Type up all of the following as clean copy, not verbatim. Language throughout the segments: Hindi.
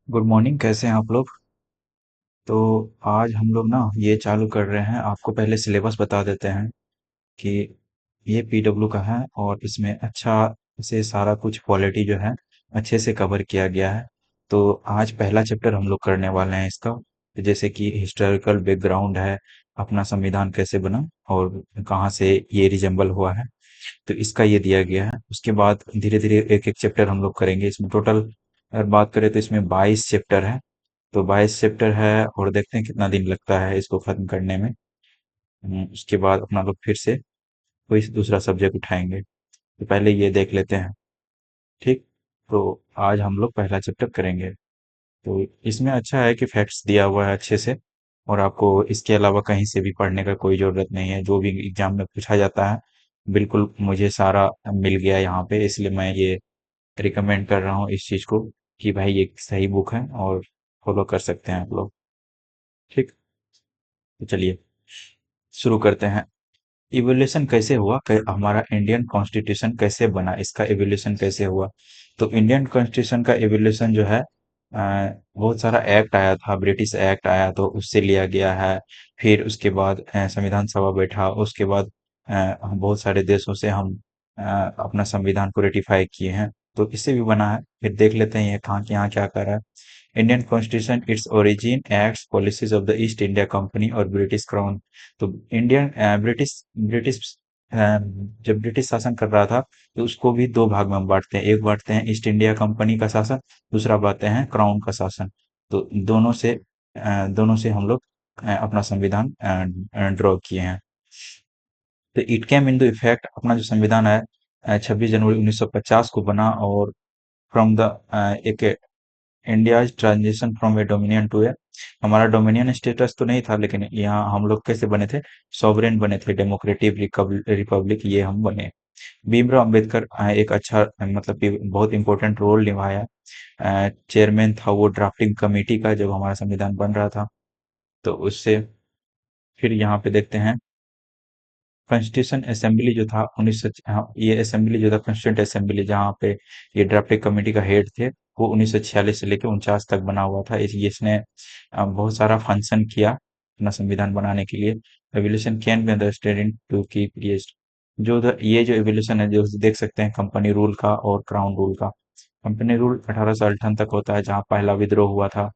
Good morning. कैसे हैं आप लोग? तो आज हम लोग ना ये चालू कर रहे हैं। आपको पहले सिलेबस बता देते हैं कि ये पीडब्ल्यू का है और इसमें अच्छा से सारा कुछ पॉलिटी जो है अच्छे से कवर किया गया है। तो आज पहला चैप्टर हम लोग करने वाले हैं इसका। जैसे कि हिस्टोरिकल बैकग्राउंड है, अपना संविधान कैसे बना और कहाँ से ये रिजेंबल हुआ है, तो इसका ये दिया गया है। उसके बाद धीरे धीरे एक एक चैप्टर हम लोग करेंगे। इसमें टोटल अगर बात करें तो इसमें 22 चैप्टर है। तो 22 चैप्टर है और देखते हैं कितना दिन लगता है इसको खत्म करने में। उसके बाद अपना लोग फिर से कोई दूसरा सब्जेक्ट उठाएंगे। तो पहले ये देख लेते हैं। ठीक। तो आज हम लोग पहला चैप्टर करेंगे। तो इसमें अच्छा है कि फैक्ट्स दिया हुआ है अच्छे से, और आपको इसके अलावा कहीं से भी पढ़ने का कोई ज़रूरत नहीं है। जो भी एग्जाम में पूछा जाता है बिल्कुल मुझे सारा मिल गया यहाँ पे, इसलिए मैं ये रिकमेंड कर रहा हूँ इस चीज़ को कि भाई ये सही बुक है और फॉलो कर सकते हैं आप लोग। ठीक। तो चलिए शुरू करते हैं। इवोल्यूशन कैसे हुआ, हमारा इंडियन कॉन्स्टिट्यूशन कैसे बना, इसका इवोल्यूशन कैसे हुआ। तो इंडियन कॉन्स्टिट्यूशन का इवोल्यूशन जो है, बहुत सारा एक्ट आया था, ब्रिटिश एक्ट आया तो उससे लिया गया है। फिर उसके बाद संविधान सभा बैठा, उसके बाद हम बहुत सारे देशों से हम अपना संविधान को रेटिफाई किए हैं, तो इससे भी बना है। फिर देख लेते हैं ये कहाँ यहाँ क्या कर रहा है। Indian constitution, its origin, acts, policies of the east India company और ब्रिटिश क्राउन। तो इंडियन ब्रिटिश ब्रिटिश जब ब्रिटिश शासन कर रहा था तो उसको भी दो भाग में हम बांटते हैं। एक बांटते हैं ईस्ट इंडिया कंपनी का शासन, दूसरा बांटते हैं क्राउन का शासन। तो दोनों से हम लोग अपना संविधान ड्रॉ किए हैं। तो it came in the effect, अपना जो संविधान है 26 जनवरी 1950 को बना। और फ्रॉम द एक India transition from a dominion to a, हमारा डोमिनियन स्टेटस तो नहीं था लेकिन यहाँ हम लोग कैसे बने थे, सॉवरेन बने थे, डेमोक्रेटिक रिपब्लिक ये हम बने। भीमराव अंबेडकर एक अच्छा मतलब कि बहुत इंपॉर्टेंट रोल निभाया। चेयरमैन था वो ड्राफ्टिंग कमेटी का जब हमारा संविधान बन रहा था। तो उससे फिर यहाँ पे देखते हैं कॉन्स्टिट्यूशन असेंबली जो था 1900, हाँ, ये असेंबली जो था कॉन्स्टिट्यूंट असेंबली जहाँ पे ये ड्राफ्टिंग कमेटी का हेड थे, वो 1946 से लेकर 49 तक बना हुआ था। इसने बहुत सारा फंक्शन किया अपना संविधान बनाने के लिए। Evolution can be understand in two key periods. ये जो एवोल्यूशन है जो देख सकते हैं कंपनी रूल का और क्राउन रूल का। कंपनी रूल 1858 तक होता है जहाँ पहला विद्रोह हुआ था,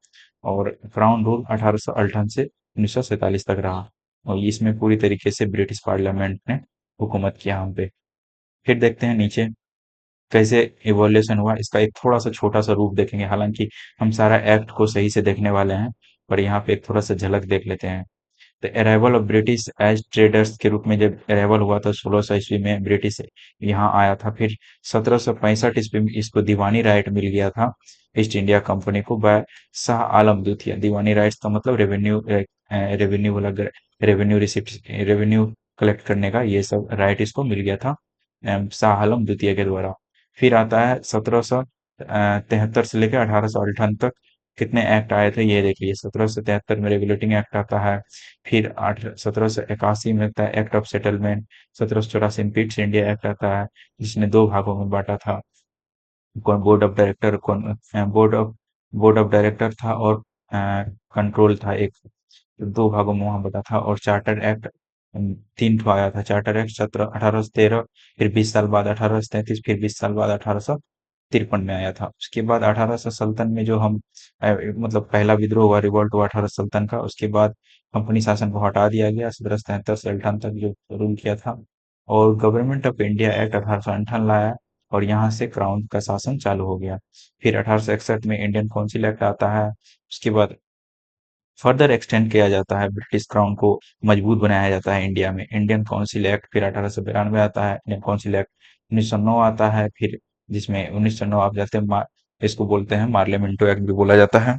और क्राउन रूल 1858 से 1947 तक रहा। और इसमें पूरी तरीके से ब्रिटिश पार्लियामेंट ने हुकूमत किया हम पे। फिर देखते हैं नीचे कैसे इवोल्यूशन हुआ, इसका एक थोड़ा सा छोटा सा रूप देखेंगे। हालांकि हम सारा एक्ट को सही से देखने वाले हैं, पर यहाँ पे एक थोड़ा सा झलक देख लेते हैं। The arrival of British as traders के रूप में जब अराइवल हुआ था 1600 ईस्वी में ब्रिटिश यहाँ आया था। फिर 1765 ईस्वी में इसको दीवानी राइट मिल गया था ईस्ट इंडिया कंपनी को बाय शाह आलम द्वितीय। दीवानी राइट्स का मतलब रेवेन्यू, रेवेन्यू वाला, रेवेन्यू रिसिप्ट, रेवेन्यू कलेक्ट करने का ये सब राइट इसको मिल गया था शाह आलम द्वितीय के द्वारा। फिर आता है 1773 से लेकर 1858 तक कितने एक्ट आए थे ये देखिए। 1773 में रेगुलेटिंग एक्ट आता है। फिर 1781 में आता है एक्ट ऑफ सेटलमेंट। 1784 में पिट्स इंडिया एक्ट आता है जिसने दो भागों में बांटा था। कौन बोर्ड ऑफ डायरेक्टर, कौन बोर्ड ऑफ डायरेक्टर था और कंट्रोल था एक। दो भागों में वहां बटा था। और चार्टर एक्ट तीन ठो आया था। चार्टर एक्ट 1813, फिर 20 साल बाद 1833, फिर 20 साल बाद 1853 में आया था। उसके बाद 1857 में जो हम मतलब पहला विद्रोह हुआ, रिवॉल्ट हुआ 1857 का। उसके बाद कंपनी शासन को हटा दिया गया 1777 से 58 तक जो रूल किया था। और गवर्नमेंट ऑफ इंडिया एक्ट 1858 लाया, और यहाँ से क्राउन का शासन चालू हो गया। फिर 1861 में इंडियन काउंसिल एक्ट आता है। उसके बाद फर्दर एक्सटेंड किया जाता है, ब्रिटिश क्राउन को मजबूत बनाया जाता है इंडिया में। इंडियन काउंसिल एक्ट फिर 1892 आता है। इंडियन काउंसिल एक्ट 1909 आता है। फिर जिसमें 1909 आप जाते हैं इसको बोलते हैं मार्लियामेंटो एक्ट भी बोला जाता है।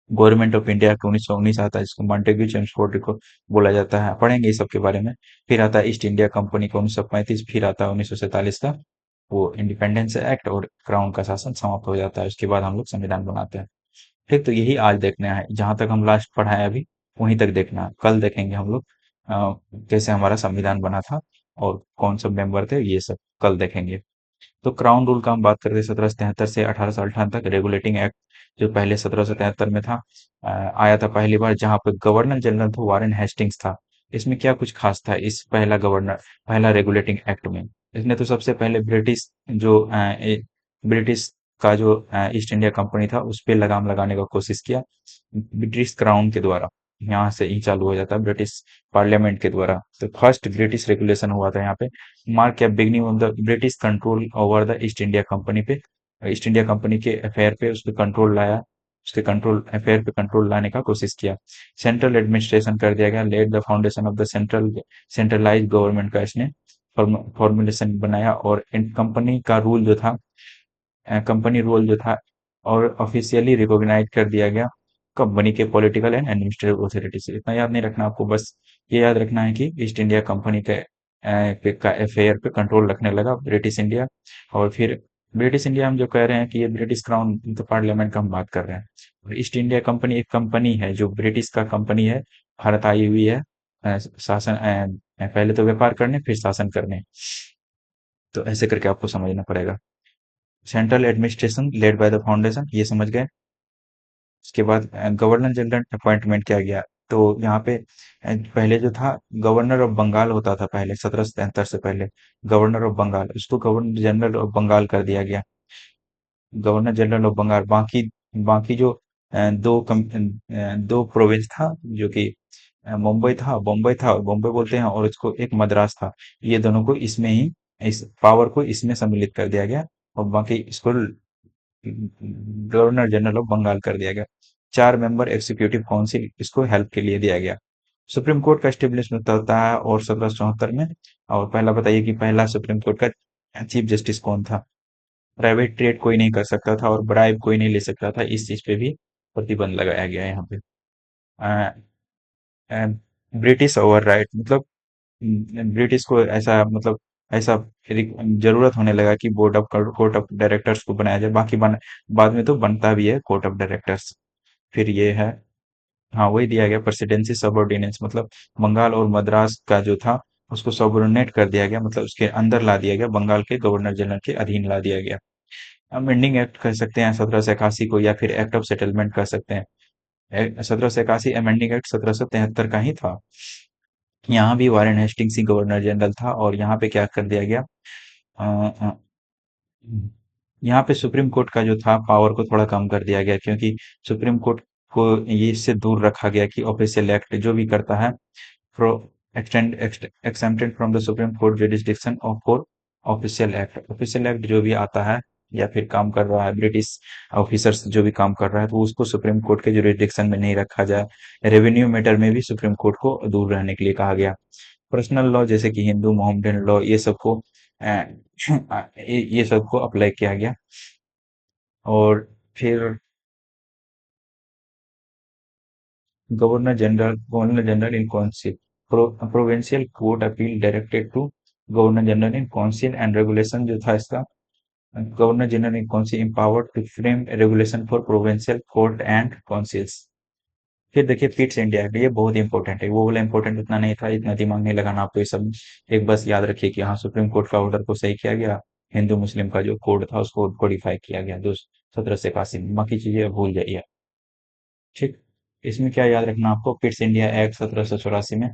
गवर्नमेंट ऑफ इंडिया एक्ट 1919 आता है जिसको मॉन्टेग्यू चेम्सफोर्ड को बोला जाता है। पढ़ेंगे इस सब के बारे में। फिर आता है ईस्ट इंडिया कंपनी का 1935। फिर आता है 1947 का वो इंडिपेंडेंस एक्ट, और क्राउन का शासन समाप्त हो जाता है। उसके बाद हम लोग संविधान बनाते हैं। ठीक। तो यही आज देखना है, जहां तक हम लास्ट पढ़ा है अभी वहीं तक देखना है। कल देखेंगे हम लोग कैसे हमारा संविधान बना था और कौन सब मेंबर थे, ये सब कल देखेंगे। तो क्राउन रूल का हम बात करते हैं 1773 से 1858 तक। रेगुलेटिंग एक्ट जो पहले 1773 में था, आया था पहली बार, जहाँ पे गवर्नर जनरल था वारेन हेस्टिंग्स था। इसमें क्या कुछ खास था इस पहला रेगुलेटिंग एक्ट में? इसने तो सबसे पहले ब्रिटिश का जो ईस्ट इंडिया कंपनी था उस पे लगाम लगाने का कोशिश किया, ब्रिटिश क्राउन के द्वारा। यहाँ से ही चालू हो जाता है, ब्रिटिश पार्लियामेंट के द्वारा। तो फर्स्ट ब्रिटिश रेगुलेशन हुआ था यहाँ पे। मार्क या beginning of the British control over the east India company पे, ईस्ट इंडिया कंपनी के अफेयर पे उस पे कंट्रोल लाया, उसके कंट्रोल अफेयर पे कंट्रोल लाने का कोशिश किया। सेंट्रल एडमिनिस्ट्रेशन कर दिया गया, led the foundation of the centralize government का इसने फॉर्मुलेशन बनाया। और कंपनी का रूल जो था, कंपनी रूल जो था और ऑफिशियली रिकॉग्नाइज कर दिया गया कंपनी के पॉलिटिकल एंड एडमिनिस्ट्रेटिव अथॉरिटी से। इतना याद नहीं रखना आपको, बस ये याद रखना है कि ईस्ट इंडिया कंपनी का अफेयर पे कंट्रोल रखने लगा ब्रिटिश इंडिया। और फिर ब्रिटिश इंडिया हम जो कह रहे हैं कि ये ब्रिटिश क्राउन, तो पार्लियामेंट का हम बात कर रहे हैं। और ईस्ट इंडिया कंपनी एक कंपनी है जो ब्रिटिश का कंपनी है, भारत आई हुई है पहले तो व्यापार करने फिर शासन करने। तो ऐसे करके आपको समझना पड़ेगा। Central administration led by the foundation, ये समझ गए। उसके बाद गवर्नर जनरल अपॉइंटमेंट किया गया। तो यहाँ पे पहले जो था गवर्नर ऑफ बंगाल होता था, पहले 1773 से पहले गवर्नर ऑफ बंगाल, उसको गवर्नर जनरल ऑफ बंगाल कर दिया गया, गवर्नर जनरल ऑफ बंगाल। बाकी बाकी जो दो प्रोविंस था, जो कि मुंबई था और बॉम्बे बोलते हैं, और इसको एक मद्रास था। ये दोनों को इसमें ही, इस पावर को इसमें सम्मिलित कर दिया गया। और बाकी इसको गवर्नर जनरल ऑफ बंगाल कर दिया गया। 4 मेंबर एग्जीक्यूटिव काउंसिल इसको हेल्प के लिए दिया गया। सुप्रीम कोर्ट का एस्टेब्लिशमेंट होता है और 1774 में। और पहला बताइए कि पहला सुप्रीम कोर्ट का चीफ जस्टिस कौन था? प्राइवेट ट्रेड कोई नहीं कर सकता था और ब्राइब कोई नहीं ले सकता था, इस चीज पे भी प्रतिबंध लगाया गया है यहाँ पे। ब्रिटिश ओवर राइट मतलब, ब्रिटिश को ऐसा मतलब ऐसा जरूरत होने लगा कि कोर्ट ऑफ डायरेक्टर्स को बनाया जाए। बाद में तो बनता भी है कोर्ट ऑफ डायरेक्टर्स। फिर ये है, हाँ वही दिया गया प्रेसिडेंसी सबऑर्डिनेंस, मतलब बंगाल और मद्रास का जो था उसको सबऑर्डिनेट कर दिया गया, मतलब उसके अंदर ला दिया गया, बंगाल के गवर्नर जनरल के अधीन ला दिया गया। अमेंडिंग एक्ट कह सकते हैं 1781 को, या फिर एक्ट ऑफ सेटलमेंट कह सकते हैं। 1781 अमेंडिंग एक्ट 1773 का ही था। यहाँ भी वारेन हेस्टिंग्स ही गवर्नर जनरल था। और यहाँ पे क्या कर दिया गया, अ, अ, यहाँ पे सुप्रीम कोर्ट का जो था पावर को थोड़ा कम कर दिया गया, क्योंकि सुप्रीम कोर्ट को ये इससे दूर रखा गया कि ऑफिशियल एक्ट जो भी करता है pro exempted from the supreme court jurisdiction of court. Official act जो भी आता है या फिर काम कर रहा है, ब्रिटिश ऑफिसर्स जो भी काम कर रहा है, तो उसको सुप्रीम कोर्ट के जुरिस्डिक्शन में नहीं रखा जाए। रेवेन्यू मैटर में भी सुप्रीम कोर्ट को दूर रहने के लिए कहा गया। पर्सनल लॉ जैसे कि हिंदू मोहम्मडन लॉ, ये सबको अप्लाई किया गया। और फिर governor general in council, provincial court appeal directed to governor general in council and regulation जो था इसका, governor general in council empowered to frame regulation for provincial court and councils. फिर देखिए पिट्स इंडिया एक्ट, ये बहुत इंपॉर्टेंट है, वो वाला इंपॉर्टेंट उतना नहीं था, इतना दिमाग नहीं लगाना आपको ये सब। एक बस याद रखिए कि हाँ सुप्रीम कोर्ट का ऑर्डर को सही किया गया, हिंदू मुस्लिम का जो कोड था उसको कोडिफाई किया गया दो 1781 में, बाकी चीजें भूल जाइए। ठीक। इसमें क्या याद रखना आपको, पिट्स इंडिया एक्ट 1784 में,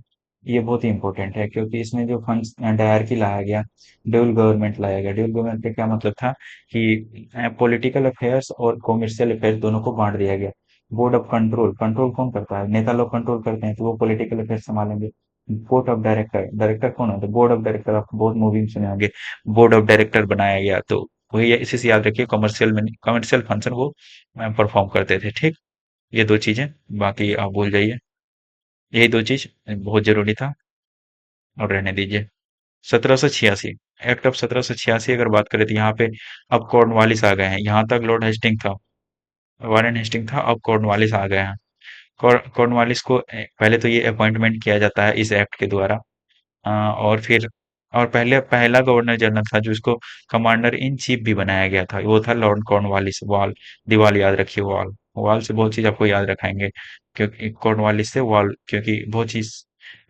ये बहुत ही इंपॉर्टेंट है, क्योंकि इसमें जो फंड्स डायरकी लाया गया, ड्यूल गवर्नमेंट लाया गया। ड्यूल गवर्नमेंट का क्या मतलब था कि पॉलिटिकल अफेयर्स और कॉमर्शियल अफेयर्स दोनों को बांट दिया गया। बोर्ड ऑफ कंट्रोल, कंट्रोल कौन करता है? नेता लोग कंट्रोल करते हैं, तो वो पॉलिटिकल अफेयर्स संभालेंगे। बोर्ड ऑफ डायरेक्टर, डायरेक्टर कौन होता है? बोर्ड ऑफ डायरेक्टर, आप बहुत मूवी में सुने होंगे, बोर्ड ऑफ डायरेक्टर बनाया गया। तो वही है, इसी से याद रखिए, कमर्शियल फंक्शन वो परफॉर्म करते थे। ठीक। ये दो चीजें, बाकी आप भूल जाइए। यही दो चीज बहुत जरूरी था, और रहने दीजिए। 1786, एक्ट ऑफ 1786 अगर बात करें तो यहाँ पे अब कॉर्नवालिस आ गए हैं। यहाँ तक लॉर्ड हेस्टिंग था, वारेन हेस्टिंग था, अब कॉर्नवालिस आ गए हैं। कॉर्नवालिस को पहले तो ये अपॉइंटमेंट किया जाता है इस एक्ट के द्वारा। और फिर और पहले पहला गवर्नर जनरल था जो इसको कमांडर इन चीफ भी बनाया गया था, वो था लॉर्ड कॉर्नवालिस। दीवाल याद रखिए, वॉल से बहुत चीज आपको याद रखाएंगे, क्योंकि कॉर्नवालिस से वॉल, क्योंकि बहुत चीज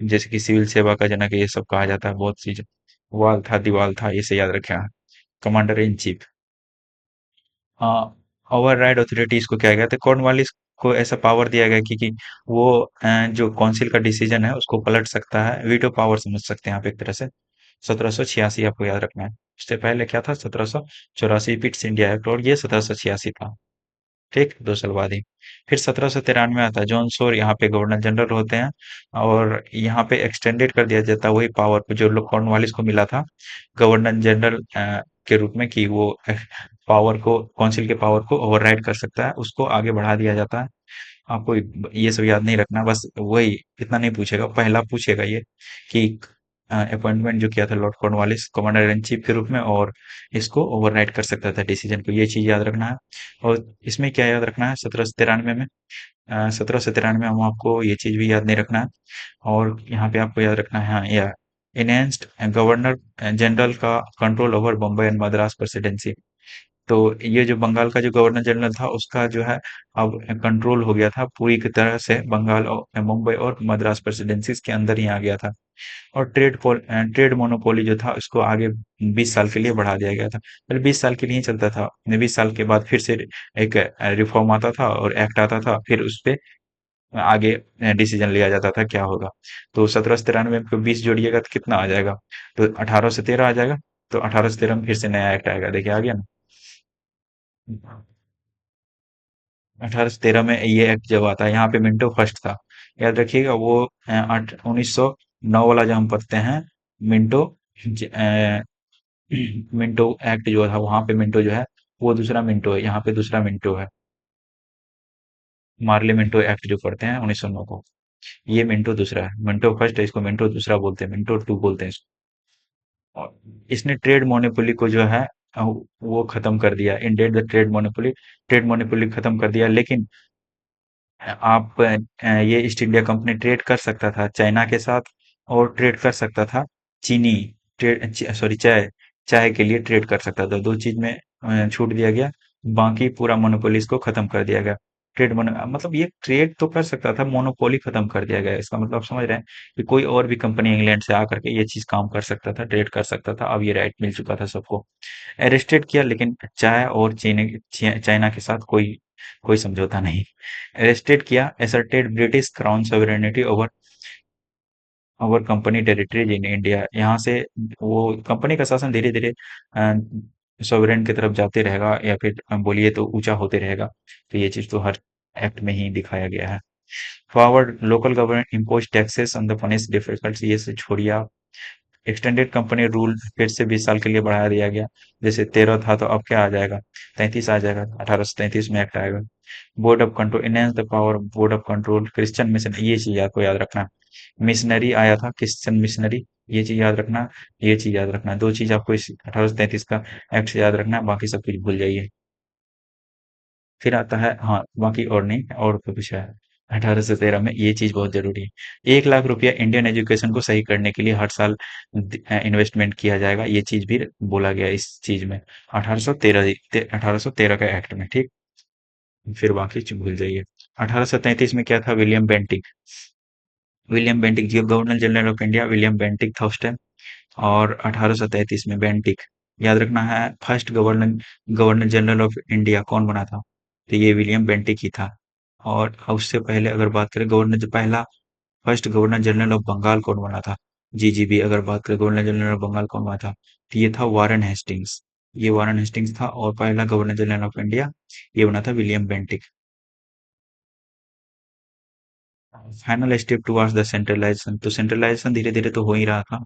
जैसे कि सिविल सेवा का जनक ये सब कहा जाता है, बहुत चीज वॉल था, दीवाल था, इसे याद रखें। Commander in chief. हाँ, ओवरराइड अथॉरिटी इसको क्या गया था, कॉर्नवालिस को ऐसा पावर दिया गया कि वो जो काउंसिल का डिसीजन है उसको पलट सकता है, वीटो पावर समझ सकते हैं आप एक तरह से। 1786 आपको याद रखना है। उससे पहले क्या था, 1784 पिट्स इंडिया एक्ट, और ये 1786 था। ठीक, 2 साल बाद ही फिर 1793 आता है, जॉन सोर यहाँ पे गवर्नर जनरल होते हैं। और यहाँ पे एक्सटेंडेड कर दिया जाता है वही पावर को जो लोग कॉर्नवालिस को मिला था गवर्नर जनरल के रूप में, कि वो पावर को, काउंसिल के पावर को ओवरराइड कर सकता है, उसको आगे बढ़ा दिया जाता है। आपको ये सब याद नहीं रखना, बस वही इतना नहीं पूछेगा, पहला पूछेगा ये कि अपॉइंटमेंट जो किया था Lord Cornwallis commander in chief के रूप में, और इसको ओवरराइड कर सकता था डिसीजन को, ये चीज याद रखना है। और इसमें क्या याद रखना है, 1793 में, 1793 में हम आपको ये चीज भी याद नहीं रखना है। और यहाँ पे आपको याद रखना है, हाँ, या इनहेंस्ड गवर्नर जनरल का control over Bombay and Madras presidency. तो ये जो बंगाल का जो गवर्नर जनरल था उसका जो है अब कंट्रोल हो गया था पूरी की तरह से, बंगाल और मुंबई और मद्रास प्रेसिडेंसीज के अंदर ही आ गया था। और ट्रेड मोनोपोली जो था उसको आगे 20 साल के लिए बढ़ा दिया गया था। पहले 20 साल के लिए ही चलता था, 20 साल के बाद फिर से एक रिफॉर्म आता था और एक्ट आता था, फिर उस पे आगे डिसीजन लिया जाता था क्या होगा। तो 1793 में 20 जोड़िएगा तो कितना आ जाएगा, तो 1813 आ जाएगा। तो 1813 में फिर से नया एक्ट आएगा, देखिए आ गया ना। 1813 में ये एक्ट जब आता है, यहाँ पे मिंटो फर्स्ट था, याद रखिएगा वो। 1909 वाला जो हम पढ़ते हैं, मिंटो मिंटो एक्ट जो था, वहां पे मिंटो जो है वो दूसरा मिंटो है, यहाँ पे दूसरा मिंटो है। मार्ले मिंटो एक्ट जो पढ़ते हैं 1909 को, ये मिंटो दूसरा है, मिंटो फर्स्ट है, इसको मिंटो दूसरा बोलते हैं, मिंटो टू बोलते हैं इसको। और इसने ट्रेड मोनोपोली को जो है वो खत्म कर दिया, इंडेड द ट्रेड मोनोपोली खत्म कर दिया। लेकिन आप ये ईस्ट इंडिया कंपनी ट्रेड कर सकता था चाइना के साथ, और ट्रेड कर सकता था चीनी, सॉरी चाय, चाय के लिए ट्रेड कर सकता था, दो चीज में छूट दिया गया। बाकी पूरा मोनोपोली इसको खत्म कर दिया गया। ट्रेड मोनो मतलब ये ट्रेड तो कर सकता था, मोनोपोली खत्म कर दिया गया, इसका मतलब आप समझ रहे हैं कि कोई और भी कंपनी इंग्लैंड से आकर के ये चीज काम कर सकता था, ट्रेड कर सकता था, अब ये राइट मिल चुका था सबको। अरेस्टेड किया, लेकिन चाय और चाइना के साथ कोई कोई समझौता नहीं। अरेस्टेड किया, asserted British crown sovereignty over over company territories in India, यहाँ से वो कंपनी का शासन धीरे धीरे सॉवरेन की तरफ जाते रहेगा, या फिर बोलिए तो ऊंचा होते रहेगा। तो ये चीज तो हर एक्ट में ही दिखाया गया है। Forward local government impose taxes on the punish difficult, ये से छोड़िए आप। एक्सटेंडेड कंपनी रूल फिर से 20 साल के लिए बढ़ा दिया गया, जैसे 13 था तो अब क्या आ जाएगा, 33 आ जाएगा, 1833 में एक्ट आएगा। Board of control enhance the power board of control Christian mission, ये चीज आपको याद रखना है। मिशनरी आया था, क्रिश्चियन मिशनरी, ये चीज याद रखना। ये चीज याद रखना, दो चीज आपको इस 1833 का एक्ट से याद रखना है, बाकी सब कुछ भूल जाइए। फिर आता है, हाँ बाकी और नहीं, और तो कुछ है। 1813 में ये चीज बहुत जरूरी है, 1 लाख रुपया इंडियन एजुकेशन को सही करने के लिए हर साल इन्वेस्टमेंट किया जाएगा, ये चीज भी बोला गया इस चीज में, 1813, 1813 का एक्ट में, ठीक। फिर बाकी चीज भूल जाइए। 1833 में क्या था, विलियम बेंटिक, विलियम बेंटिक जो governor general of India, William Bentinck था उस टाइम। और 1833 में बेंटिक, याद रखना है, first governor governor general of India कौन बना था, तो ये विलियम बेंटिक ही था। और उससे पहले अगर बात करें गवर्नर, जो पहला first governor general of Bengal कौन बना था, जीजीबी, अगर बात करें गवर्नर जनरल ऑफ बंगाल कौन बना था, तो ये था वारन हेस्टिंग्स, ये वारन हेस्टिंग्स था। और पहला गवर्नर जनरल ऑफ इंडिया ये बना था William Bentinck. Final step towards the centralization, तो सेंट्रलाइजेशन धीरे धीरे तो हो ही रहा था,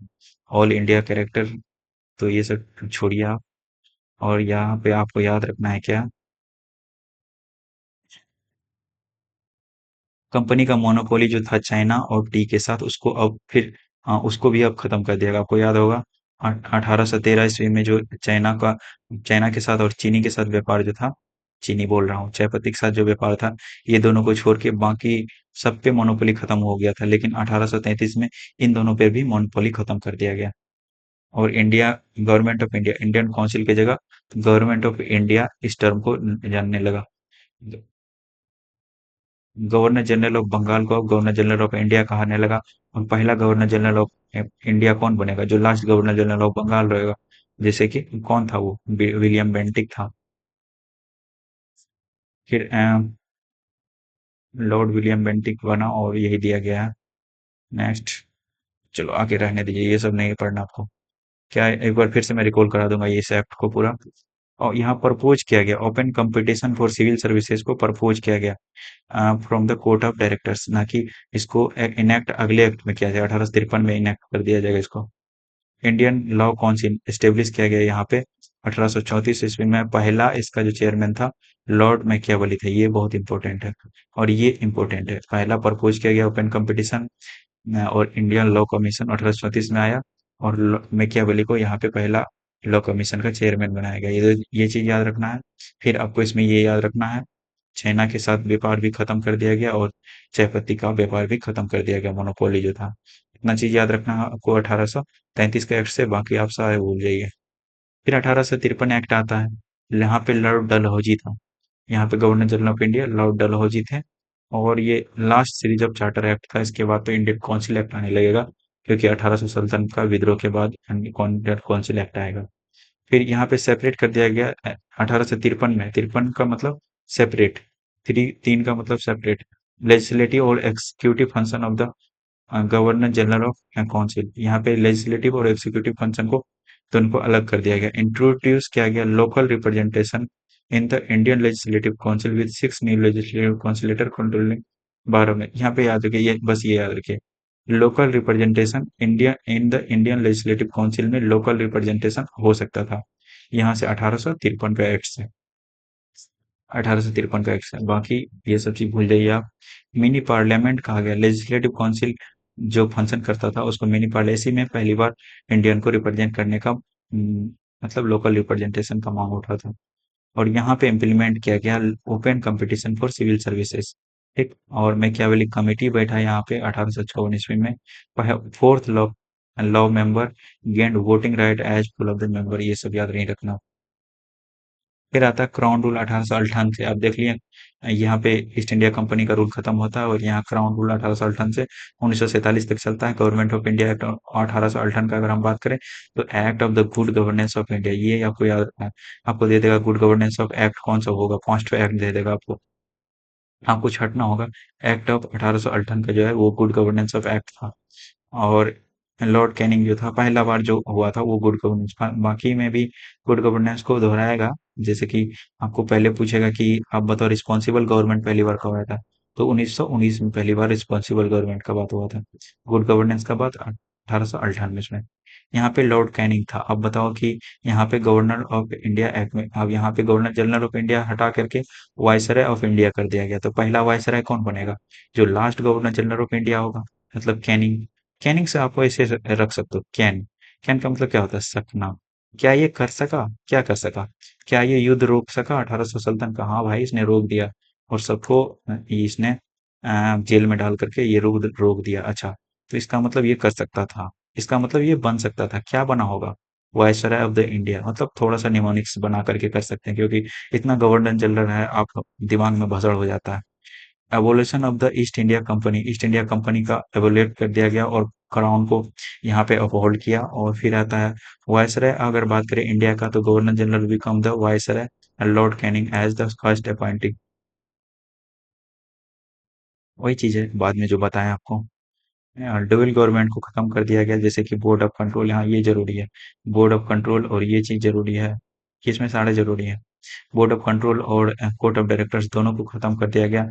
ऑल इंडिया कैरेक्टर, तो ये सब छोड़िए आप। और यहाँ पे आपको याद रखना है क्या, कंपनी का मोनोपोली जो था चाइना और टी के साथ, उसको अब फिर, हाँ उसको भी अब खत्म कर दिया गया। आपको याद होगा 1813 ईस्वी में जो चाइना के साथ और चीनी के साथ व्यापार जो था, चीनी बोल रहा हूँ, चाय पत्ती के साथ जो व्यापार था, ये दोनों को छोड़ के बाकी सब पे मोनोपोली खत्म हो गया था। लेकिन 1833 में इन दोनों पे भी मोनोपोली खत्म कर दिया गया। और India, government of India, Indian council की जगह गवर्नमेंट ऑफ इंडिया इस टर्म को जानने लगा। गवर्नर जनरल ऑफ बंगाल को अब गवर्नर जनरल ऑफ इंडिया कहने लगा। और पहला गवर्नर जनरल ऑफ इंडिया कौन बनेगा, जो last governor general of Bengal रहेगा, जैसे कि कौन था वो, विलियम बेंटिक था। फिर लॉर्ड विलियम बेंटिक बना और यही दिया गया है। नेक्स्ट। चलो आगे रहने दीजिए, ये सब नहीं पढ़ना आपको। क्या है, एक बार फिर से मैं रिकॉल करा दूंगा ये इस एक्ट को पूरा। और यहाँ प्रपोज किया गया, open competition for civil services को प्रपोज किया गया from the court of directors, ना कि इसको इनेक्ट अगले एक्ट में किया जाएगा, 1853 में इनेक्ट कर दिया जाएगा इसको। इंडियन लॉ काउंसिल एस्टेब्लिश किया गया यहाँ पे 1834 ईस्वी में। पहला इसका जो चेयरमैन था लॉर्ड मैकियावेली थे, ये बहुत इंपॉर्टेंट है। और ये इंपॉर्टेंट है, पहला प्रपोज किया गया ओपन कंपटीशन, और इंडियन लॉ कमीशन 1834 में आया, और मैकियावेली को यहाँ पे पहला लॉ कमीशन का चेयरमैन बनाया गया। ये चीज याद रखना है। फिर आपको इसमें ये याद रखना है, चाइना के साथ व्यापार भी खत्म कर दिया गया, और चाय पत्ती का व्यापार भी खत्म कर दिया गया, मोनोपोली जो था। इतना चीज याद रखना है आपको 1833 के एक्ट से, बाकी आप सारे भूल जाइए। फिर 1853 एक्ट आता है, यहाँ पे लॉर्ड डलहौजी था। यहाँ पे governor general of India Lord Dalhousie थे। और ये last series of charter act था, इसके बाद तो इंडियन काउंसिल एक्ट आने लगेगा, क्योंकि 1800 का विद्रोह के बाद इंडियन काउंसिल एक्ट आएगा। फिर यहाँ पे सेपरेट कर दिया गया 1853 में, 53 का मतलब सेपरेट, तीन का मतलब सेपरेट, लेजिस्लेटिव और executive function of the governor general of council. यहाँ पे लेजिस्लेटिव और एग्जीक्यूटिव फंक्शन को दोनों को अलग कर दिया गया। इंट्रोड्यूस किया गया local representation in the Indian legislative council with 6 new legislative councillor controlling 12 में। यहाँ पे याद रखिए, ये बस ये याद रखिए, local representation India in the Indian legislative council में लोकल रिप्रेजेंटेशन हो सकता था, यहाँ से 1853 का एक्ट से, 1853 का एक्ट है। बाकी ये सब चीज भूल जाइए आप। मिनी पार्लियामेंट कहा गया, लेजिस्लेटिव काउंसिल जो फंक्शन करता था उसको मिनी पार्लियामेंट, इसी में पहली बार इंडियन को रिप्रेजेंट करने का मतलब लोकल रिप्रेजेंटेशन का मांग उठा था। और यहाँ पे इम्प्लीमेंट किया गया open competition for civil services. ठीक, और मैकियावेली कमेटी बैठा यहाँ पे 1854 ईस्वी में। Fourth law law member gained voting right as full of the member, ये सब याद नहीं रखना। फिर आता है क्राउन रूल 1858 से। आप देख लिए, यहाँ पे ईस्ट इंडिया कंपनी का रूल खत्म होता है, और यहाँ क्राउन रूल 1858 से 1947 तक चलता है। गवर्नमेंट ऑफ इंडिया एक्ट 1858 का अगर हम बात करें, तो act of the good governance of India, ये आपको याद रखना है। आपको दे देगा गुड गवर्नेंस ऑफ एक्ट कौन सा होगा, फर्स्ट एक्ट दे देगा आपको, आपको छटना होगा। एक्ट ऑफ 1858 का जो है वो गुड गवर्नेंस ऑफ एक्ट था। और लॉर्ड कैनिंग जो था, पहला बार जो हुआ था वो गुड गवर्नेंस, बाकी में भी गुड गवर्नेंस को दोहराएगा। जैसे कि आपको पहले पूछेगा कि आप बताओ रिस्पॉन्सिबल गवर्नमेंट पहली बार कब आया था, तो 1919 में पहली बार रिस्पॉन्सिबल गवर्नमेंट का बात हुआ था। गुड गवर्नेंस का बात 1898 में। यहाँ पे लॉर्ड कैनिंग था। अब बताओ कि यहाँ पे गवर्नर ऑफ इंडिया एक्ट में, अब यहाँ पे गवर्नर जनरल ऑफ इंडिया हटा करके वायसराय ऑफ इंडिया कर दिया गया, तो पहला वायसराय कौन बनेगा, जो last governor general of India होगा, मतलब कैनिंग। कैनिंग से आपको ऐसे रख सकते हो, कैन। कैन का मतलब क्या होता है, सकना। क्या ये कर सका, क्या कर सका, क्या ये युद्ध रोक सका 1800 का, हाँ भाई इसने रोक दिया। और सबको इसने जेल में डाल करके ये रोक रोक दिया। अच्छा, तो इसका मतलब ये कर सकता था, इसका मतलब ये बन सकता था, क्या बना होगा, वायसराय ऑफ द इंडिया। मतलब थोड़ा सा निमोनिक्स बना करके कर सकते हैं, क्योंकि इतना गवर्नर जनरल है, आप दिमाग में भसड़ हो जाता है। Evolution of the east India company, east India company का एवोल्यूट कर दिया गया, और क्राउन को यहाँ पे अपहोल्ड किया। और फिर आता है वायसराय, अगर बात करें इंडिया का, तो governor general become the viceroy, Lord Canning as the first appointing. वही चीज है बाद में जो बताया आपको। डुअल गवर्नमेंट को खत्म कर दिया गया, जैसे कि बोर्ड ऑफ कंट्रोल, यहाँ ये जरूरी है, बोर्ड ऑफ कंट्रोल और ये चीज जरूरी है, कि इसमें सारे जरूरी है। बोर्ड ऑफ कंट्रोल और कोर्ट ऑफ डायरेक्टर्स दोनों को खत्म कर दिया गया।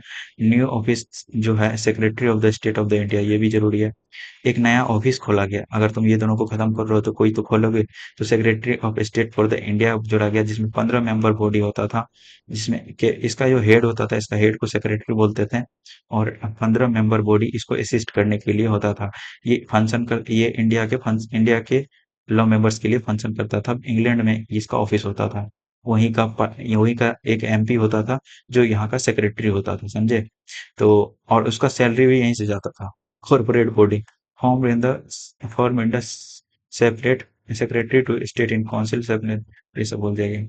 न्यू ऑफिस जो है secretary of the state of the India, ये भी जरूरी है। एक नया ऑफिस खोला गया, अगर तुम ये दोनों को खत्म कर रहे हो तो कोई तो खोलोगे, तो secretary of state for the India जोड़ा गया, जिसमें 15 मेंबर बॉडी होता था, जिसमें कि इसका जो हेड होता था, इसका हेड को सेक्रेटरी बोलते थे, और 15 मेंबर बॉडी इसको असिस्ट करने के लिए होता था। ये इंडिया के लॉ मेंबर्स के लिए फंक्शन करता था। इंग्लैंड में इसका ऑफिस होता था, वहीं का एक एमपी होता था, जो यहाँ का सेक्रेटरी होता था, समझे। तो और उसका सैलरी भी यहीं से जाता था। Corporate body formed in the form in the separate secretary to state in council separate, ये सब बोल दिया गया।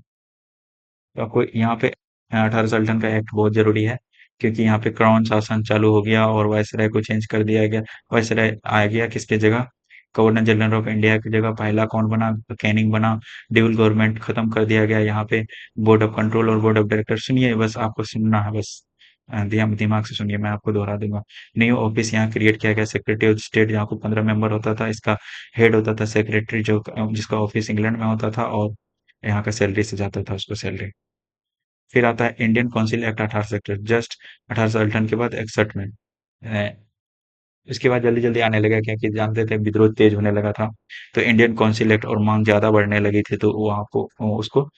तो आपको यहाँ पे 1858 का एक्ट बहुत जरूरी है, क्योंकि यहाँ पे क्राउन शासन चालू हो गया और वायसराय को चेंज कर दिया गया। वायसराय आ गया किसके जगह, गवर्नर जनरल ऑफ इंडिया की जगह पहला कौन बना? कैनिंग बना। ड्यूल गवर्नमेंट खत्म कर दिया गया यहाँ पे। बोर्ड ऑफ कंट्रोल और बोर्ड ऑफ डायरेक्टर, सुनिए बस आपको सुनना है बस। दिमाग से सुनिए, मैं आपको दोहरा दूंगा। न्यू ऑफिस यहाँ क्रिएट किया गया, सेक्रेटरी ऑफ स्टेट, जहाँ को 15 मेंबर होता था। इसका हेड होता था सेक्रेटरी, जो जिसका ऑफिस इंग्लैंड में होता था, और यहाँ का सैलरी से जाता था उसको सैलरी। फिर आता है इंडियन काउंसिल एक्ट 1861, जस्ट 1858 के बाद 61 में। इसके बाद जल्दी जल्दी आने लगा, क्योंकि जानते थे विद्रोह तेज होने लगा था। तो इंडियन काउंसिल एक्ट और मांग ज्यादा बढ़ने लगी थी, तो वहां को उसको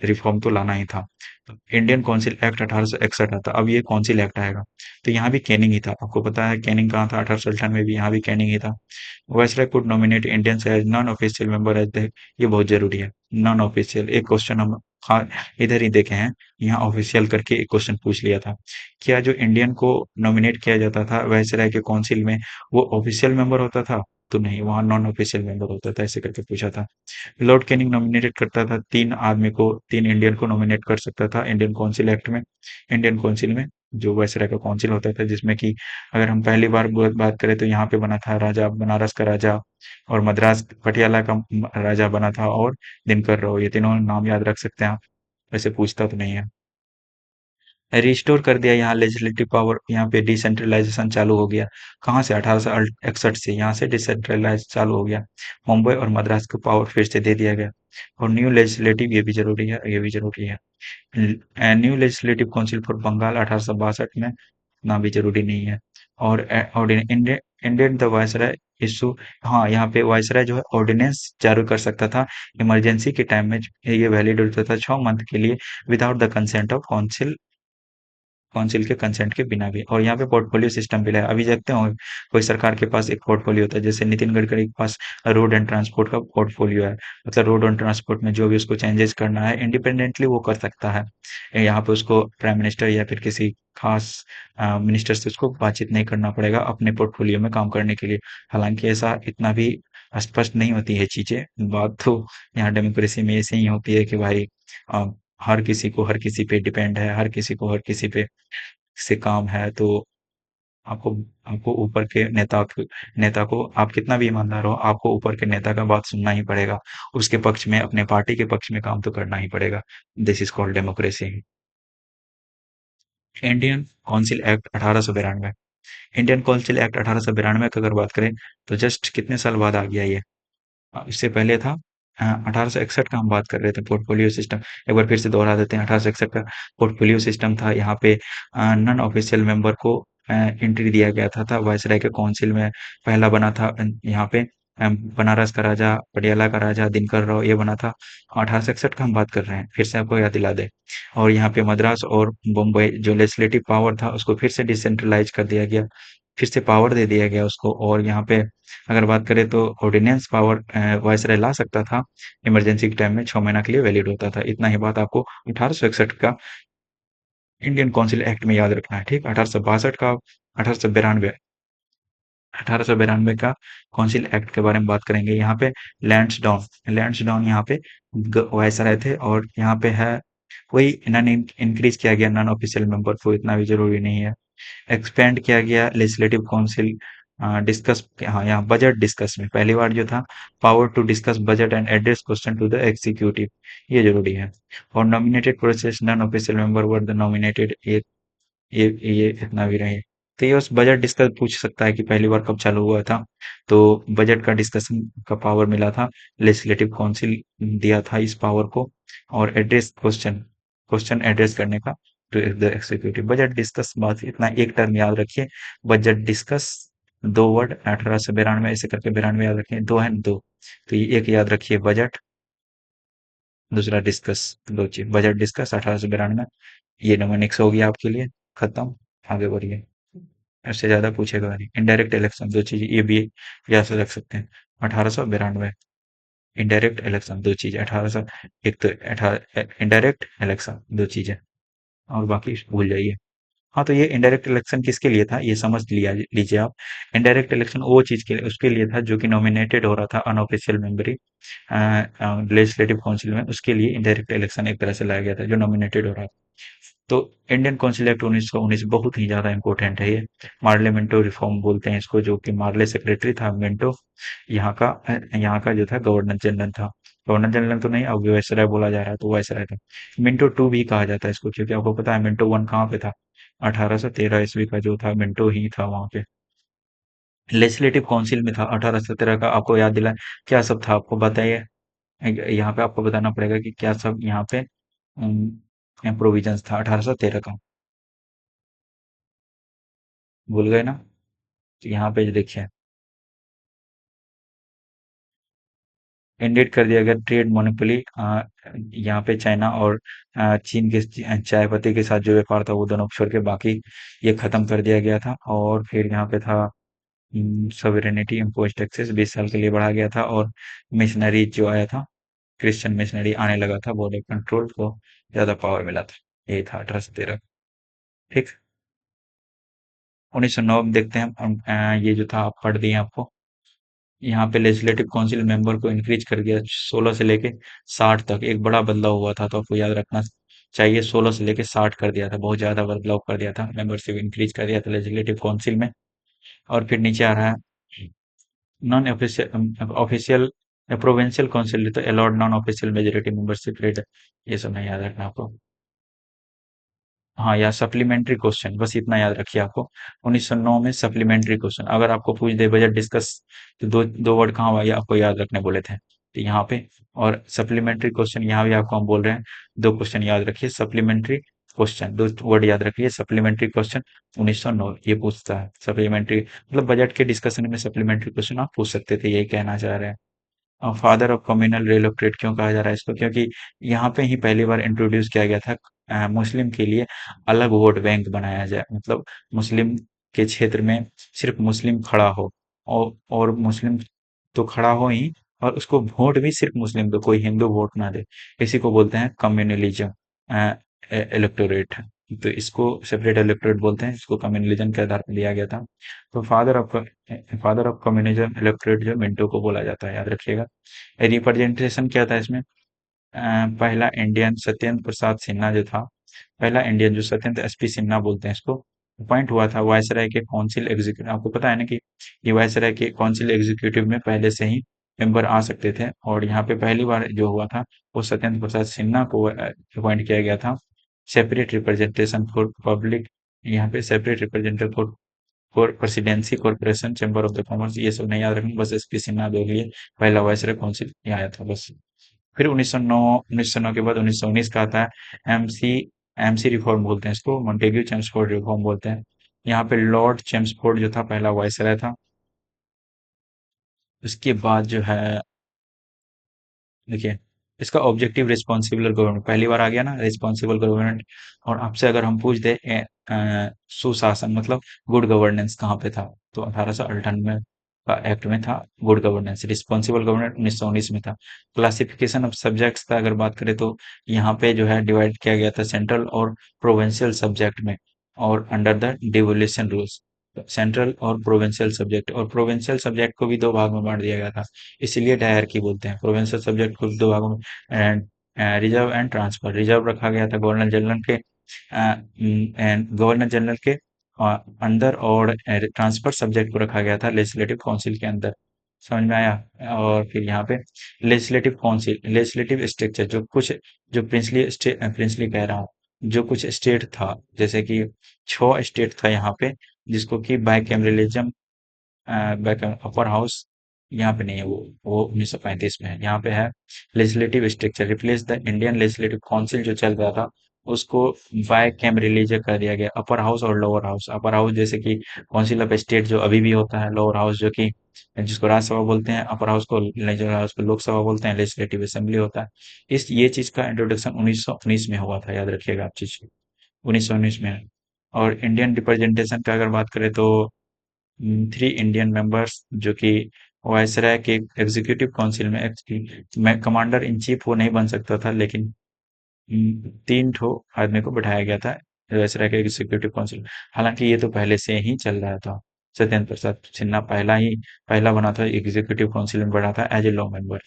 रिफॉर्म तो लाना ही था। तो इंडियन काउंसिल एक्ट 1861 आता, अब ये काउंसिल एक्ट आएगा। तो यहाँ भी कैनिंग ही था, आपको पता है कैनिंग कहाँ था? 1858 में भी यहाँ भी कैनिंग ही था। Viceroy could nominate Indians as non official member as the, ये बहुत जरूरी है। नॉन ऑफिशियल, एक क्वेश्चन हम इधर ही देखे हैं, यहाँ ऑफिशियल करके एक क्वेश्चन पूछ लिया था। क्या जो इंडियन को नॉमिनेट किया जाता था वायसराय के काउंसिल में, वो ऑफिशियल मेंबर होता था? तो नहीं, वहाँ नॉन ऑफिशियल मेंबर होता था, ऐसे करके पूछा था। लॉर्ड कैनिंग नॉमिनेटेड करता था, 3 आदमी को, 3 इंडियन को नॉमिनेट कर सकता था इंडियन काउंसिल एक्ट में। इंडियन काउंसिल में जो वायसराय का काउंसिल होता था, जिसमें कि अगर हम पहली बार बात करें तो यहाँ पे बना था राजा, बनारस का राजा, और मद्रास पटियाला का राजा बना था, और दिनकर राव, ये तीनों नाम याद रख सकते हैं आप। वैसे पूछता तो नहीं है। रिस्टोर कर दिया यहाँ लेजिस्लेटिव पावर, यहाँ पे डिसेंट्रलाइजेशन चालू हो गया। कहाँ से? 1861 से यहाँ से डिसेंट्रलाइज चालू हो गया। मुंबई और मद्रास को पावर फिर से दे दिया गया। और न्यू लेजिस्लेटिव, ये भी जरूरी है, ये भी जरूरी है। New legislative council for Bengal 1862 में, ना भी जरूरी नहीं है। और इंडियन द वायसराय इशू, हाँ यहाँ पे वायसराय जो है ऑर्डिनेंस जारी कर सकता था इमरजेंसी के टाइम में। ये वैलिड होता था 6 मंथ के लिए, without the consent of council, council के कंसेंट के बिना भी। और यहाँ पे पोर्टफोलियो सिस्टम भी है, अभी देखते हो कोई सरकार के पास एक पोर्टफोलियो होता है, जैसे नितिन गडकरी के पास रोड एंड ट्रांसपोर्ट का पोर्टफोलियो है। मतलब रोड एंड ट्रांसपोर्ट में जो भी उसको चेंजेस करना है इंडिपेंडेंटली वो कर सकता है। यहाँ पे उसको प्राइम मिनिस्टर या फिर किसी खास मिनिस्टर से उसको बातचीत नहीं करना पड़ेगा अपने पोर्टफोलियो में काम करने के लिए। हालांकि ऐसा इतना भी स्पष्ट नहीं होती है चीजें, बात तो यहाँ डेमोक्रेसी में ऐसे ही होती है कि भाई अ, हर किसी को हर किसी पे डिपेंड है, हर किसी को हर किसी पे से काम है। तो आपको आपको ऊपर के नेता को आप कितना भी ईमानदार हो, आपको ऊपर के नेता का बात सुनना ही पड़ेगा। उसके पक्ष में, अपने पार्टी के पक्ष में काम तो करना ही पड़ेगा। This is called democracy. Indian council act 1892, Indian council act 1892 की अगर बात करें, तो जस्ट कितने साल बाद आ गया ये? इससे पहले था 1861 का हम बात कर रहे थे, पोर्टफोलियो सिस्टम। एक बार फिर से दोहरा देते हैं, 1861 का पोर्टफोलियो सिस्टम था। यहाँ पे नॉन ऑफिशियल मेंबर को एंट्री दिया गया था वायसराय के काउंसिल में। पहला बना था यहाँ पे बनारस का राजा, पटियाला का राजा दिनकर राव, ये बना था। 1861 का हम बात कर रहे हैं, फिर से आपको याद दिला दे। और यहाँ पे मद्रास और बम्बई जो लेजिस्लेटिव पावर था उसको फिर से डिसेंट्रलाइज कर दिया गया, फिर से पावर दे दिया गया उसको। और यहाँ पे अगर बात करें तो ऑर्डिनेंस पावर वायसराय ला सकता था इमरजेंसी के टाइम में, 6 महीना के लिए वैलिड होता था। इतना ही बात आपको 1861 का इंडियन काउंसिल एक्ट में याद रखना है, ठीक। 1862 का, 1892, 1892 का काउंसिल एक्ट के बारे में बात करेंगे। यहाँ पे लैंड्स डाउन यहाँ पे वायसराय थे। और यहाँ पे है वही, इन्होंने इंक्रीज किया गया नॉन ऑफिशियल मेंबर को, इतना भी जरूरी नहीं है। एक्सपेंड किया गया लेजिस्लेटिव काउंसिल, डिस्कस, हाँ यहाँ बजट डिस्कस में पहली बार जो था, power to discuss budget and address question to the executive, ये जरूरी है। और nominated process, non official member were the nominated, ये इतना भी रहे। तो ये उस बजट डिस्कस पूछ सकता है कि पहली बार कब चालू हुआ था, तो बजट का डिस्कशन का पावर मिला था, लेजिस्लेटिव काउंसिल दिया था इस पावर को। और एड्रेस क्वेश्चन, क्वेश्चन एड्रेस करने का to the executive. Budget discuss, बात इतना एक टर्म याद रखिए, बजट डिस्कस, 2 वर्ड 1892 ऐसे करके 92 याद रखिए, दो है दो। तो ये एक याद रखिए बजट, दूसरा डिस्कस, दो चीज, बजट डिस्कस 1892। ये नोमिनिक्स हो गया आपके लिए, खत्म। आगे बढ़िए, इससे ज्यादा पूछेगा नहीं। इनडायरेक्ट इलेक्शन, दो चीज ये भी याद से रख सकते हैं। 1892, इनडायरेक्ट इलेक्शन, दो चीज 1800, एक तो इनडायरेक्ट इलेक्शन, दो चीजें, और बाकी भूल जाइए। हाँ, तो ये इनडायरेक्ट इलेक्शन किसके लिए था, ये समझ लिया लीजिए आप। इनडायरेक्ट इलेक्शन वो चीज के लिए, उसके लिए था जो कि नॉमिनेटेड हो रहा था अनऑफिशियल मेंबरी लेजिस्लेटिव काउंसिल में, उसके लिए इनडायरेक्ट इलेक्शन एक तरह से लाया गया था, जो नॉमिनेटेड हो रहा था। तो इंडियन काउंसिल एक्ट 1919 बहुत ही ज्यादा इंपॉर्टेंट है ये। मार्ले मिंटो रिफॉर्म बोलते हैं इसको, जो कि मार्ले सेक्रेटरी था, मिंटो यहाँ का जो था गवर्नर जनरल था। गवर्नर जनरल तो नहीं, अब वायसराय बोला जा रहा है, तो वायसराय था। मिंटो टू भी कहा जाता है इसको, क्योंकि आपको पता है मिंटो वन कहाँ पे था? 1813 ईस्वी का जो था मिंटो ही था वहां पे। लेजिस्लेटिव काउंसिल में था 1817 का, आपको याद दिला क्या सब था आपको बताइए। यहाँ पे आपको बताना पड़ेगा कि क्या सब यहाँ पे प्रोविजंस था 1813 का। भूल गए ना? तो यहाँ पे देखिए, इंडिकेट कर दिया गया ट्रेड मोनोपोली। यहाँ पे चाइना और चीन के चाय पत्ती के साथ जो व्यापार था वो दोनों छोड़ के बाकी ये खत्म कर दिया गया था। और फिर यहाँ पे था सॉवेरेनिटी इम्पोज टैक्सेस 20 साल के लिए बढ़ा गया था। और मिशनरी जो आया था, क्रिश्चियन मिशनरी आने लगा था, बॉर्डर कंट्रोल को ज्यादा पावर मिला था। यही था 1813। ठीक। 1909 में देखते हैं हम, ये जो था आप पढ़ दिए आपको। यहाँ पे लेजिस्लेटिव काउंसिल मेंबर को इंक्रीज कर दिया 16 से लेके 60 तक। एक बड़ा बदलाव हुआ था, तो आपको याद रखना चाहिए। 16 से लेके 60 कर दिया था, बहुत ज्यादा बदलाव कर दिया था, मेंबरशिप इंक्रीज कर दिया था लेजिस्लेटिव काउंसिल में। और फिर नीचे आ रहा है non official official provincial council तो allowed non official majority membership rate. ये सब नहीं याद रखना आपको। हाँ, या सप्लीमेंट्री क्वेश्चन, बस इतना याद रखिए आपको। 1909 में सप्लीमेंट्री क्वेश्चन अगर आपको पूछ दे बजट डिस्कस, तो दो दो वर्ड कहाँ हुआ, ये आपको याद रखने बोले थे, तो यहाँ पे। और सप्लीमेंट्री क्वेश्चन यहाँ भी आपको हम बोल रहे हैं, दो क्वेश्चन याद रखिए। सप्लीमेंट्री क्वेश्चन, दो वर्ड याद रखिए, सप्लीमेंट्री क्वेश्चन। 1909 ये पूछता है सप्लीमेंट्री, मतलब बजट के डिस्कशन में सप्लीमेंट्री क्वेश्चन आप पूछ सकते थे, यही कहना चाह रहे हैं। Father of communal rail operate क्यों कहा जा रहा है इसको? क्योंकि यहाँ पे ही पहली बार इंट्रोड्यूस किया गया था मुस्लिम के लिए अलग वोट बैंक बनाया जाए, मतलब मुस्लिम के क्षेत्र में सिर्फ मुस्लिम खड़ा हो। और मुस्लिम तो खड़ा हो ही, और उसको वोट भी सिर्फ मुस्लिम दो, कोई हिंदू वोट ना दे। इसी को बोलते हैं कम्युनलिज्म इलेक्टोरेट। तो इसको सेपरेट इलेक्टोरेट बोलते हैं, इसको कम्युनलिज्म के आधार पर दिया गया था। तो फादर ऑफ कम्युनिज्म इलेक्टोरेट जो मिंटो को बोला जाता है, याद रखिएगा। रिप्रेजेंटेशन क्या था इसमें? पहला इंडियन सत्येंद्र प्रसाद सिन्हा जो था, पहला इंडियन जो सत्येंद्र एसपी सिन्हा बोलते हैं इसको, अपॉइंट हुआ था वायसराय के काउंसिल एग्जीक्यूटिव। आपको पता है ना कि ये वायसराय के काउंसिल एग्जीक्यूटिव में पहले से ही मेंबर आ सकते थे, और यहाँ पे पहली बार जो हुआ था वो सत्येंद्र प्रसाद सिन्हा को अपॉइंट किया गया था। सेपरेट रिप्रेजेंटेशन फॉर पब्लिक, यहाँ पे separate representative for presidency corporation chamber of the commerce, ये सब नहीं याद रखना, बस एसपी सिन्हा के लिए पहला वायसराय काउंसिल यहाँ आया था बस। फिर 1909 के बाद 1919 का आता है एमसी एमसी रिफॉर्म बोलते हैं इसको, मॉन्टेग्यू चेम्सफोर्ड रिफॉर्म बोलते हैं। यहाँ पे लॉर्ड चेम्सफोर्ड जो था पहला वायसराय था। उसके बाद जो है, देखिए, इसका ऑब्जेक्टिव रिस्पॉन्सिबल गवर्नमेंट पहली बार आ गया ना, रिस्पॉन्सिबल गवर्नमेंट। और आपसे अगर हम पूछ दे सुशासन मतलब गुड गवर्नेंस कहाँ पे था, तो 1898 का एक्ट में था गुड गवर्नेंस। रिस्पॉन्सिबल गवर्नमेंट 1919 में था। क्लासिफिकेशन ऑफ सब्जेक्ट्स का अगर बात करें तो यहाँ पे जो है डिवाइड किया गया था सेंट्रल और प्रोविंशियल सब्जेक्ट में, और under the devolution rules. Central और प्रोविंशियल सब्जेक्ट, और प्रोविंशियल सब्जेक्ट को भी दो भाग में बांट दिया गया था, इसीलिए डायरकी बोलते हैं। प्रोविंशियल सब्जेक्ट को दो भागों में and reserve and transfer, reserve रखा गया था गवर्नर जनरल के गवर्नर जनरल के अंदर, और ट्रांसफर सब्जेक्ट को रखा गया था लेजिस्लेटिव काउंसिल के अंदर। समझ में आया? और फिर यहाँ पे लेजिस्लेटिव काउंसिल, लेजिस्लेटिव स्ट्रक्चर, जो प्रिंसली कह रहा हूँ, जो कुछ स्टेट था, जैसे कि 6 स्टेट था यहाँ पे, जिसको कि बाइकैमरलिज्म, बैक अपर हाउस यहाँ पे नहीं है, वो 1935 में है। यहाँ पे है legislative structure replace the Indian legislative council जो चल रहा था, उसको बाय कैमरलिज्म कर दिया गया। अपर हाउस और लोअर हाउस, अपर हाउस जैसे कि काउंसिल ऑफ स्टेट जो अभी भी होता है, लोअर हाउस जो कि जिसको राज्यसभा बोलते हैं, अपर हाउस को लेजिस्लेटिव हाउस को लोकसभा बोलते हैं, लेजिस्लेटिव असेंबली होता है। इस ये चीज का इंट्रोडक्शन 1919 में हुआ था, याद रखिएगा आप चीज। 1919 में। और इंडियन रिप्रेजेंटेशन का अगर बात करें तो 3 इंडियन मेंबर्स, जो कि वायसराय के एग्जीक्यूटिव काउंसिल में मैं कमांडर इन चीफ वो नहीं बन सकता था, लेकिन 3 ठो आदमी को बैठाया गया था वायसराय के एग्जीक्यूटिव काउंसिल। हालांकि ये तो पहले से ही चल रहा था। सत्येंद्र प्रसाद सिन्हा पहला बना था एग्जीक्यूटिव काउंसिल में, बढ़ा था एज ए लॉ मेंबर।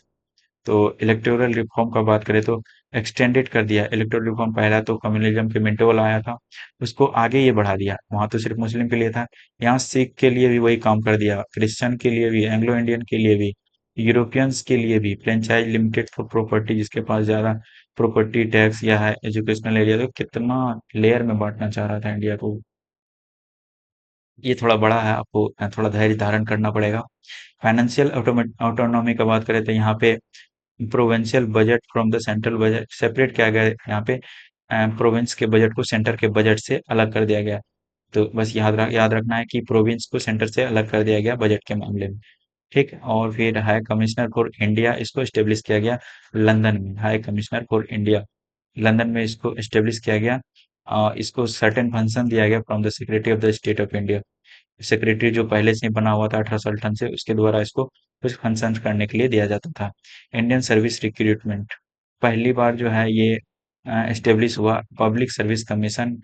तो इलेक्टोरल रिफॉर्म का बात करें तो एक्सटेंडेड कर दिया इलेक्टोरल रिफॉर्म। पहला तो कम्युनलिज्म के मिंटो वाला आया था, उसको आगे ये बढ़ा दिया। वहां तो सिर्फ मुस्लिम के लिए था, यहाँ सिख के लिए भी वही काम कर दिया, क्रिश्चियन के लिए भी, एंग्लो इंडियन के लिए भी, यूरोपियंस के लिए भी। फ्रेंचाइज लिमिटेड फॉर प्रॉपर्टी, जिसके पास ज्यादा प्रॉपर्टी टैक्स या है एजुकेशनल एरिया, तो कितना लेयर में बांटना चाह रहा था इंडिया को। ये थोड़ा बड़ा है, आपको थोड़ा धैर्य धारण करना पड़ेगा। फाइनेंशियल ऑटोनॉमी का बात करें तो यहाँ पे provincial budget from the central budget separate किया गया है। यहाँ पे प्रोविंस के बजट को सेंटर के बजट से अलग कर दिया गया। तो बस याद रखना है कि प्रोविंस को सेंटर से अलग कर दिया गया बजट के मामले में। ठीक है। और फिर हाई कमिश्नर फॉर इंडिया, इसको स्टेब्लिश किया गया लंदन में। High commissioner for India London में इसको स्टेब्लिश किया गया। इसको सर्टेन फंक्शन दिया गया from the secretary of the state of India. Secretary जो पहले से ही बना हुआ था 18 से, उसके द्वारा इसको कुछ फंक्शन करने के लिए दिया जाता था। इंडियन सर्विस रिक्रूटमेंट, पहली बार जो है ये एस्टेब्लिश हुआ। पब्लिक सर्विस कमीशन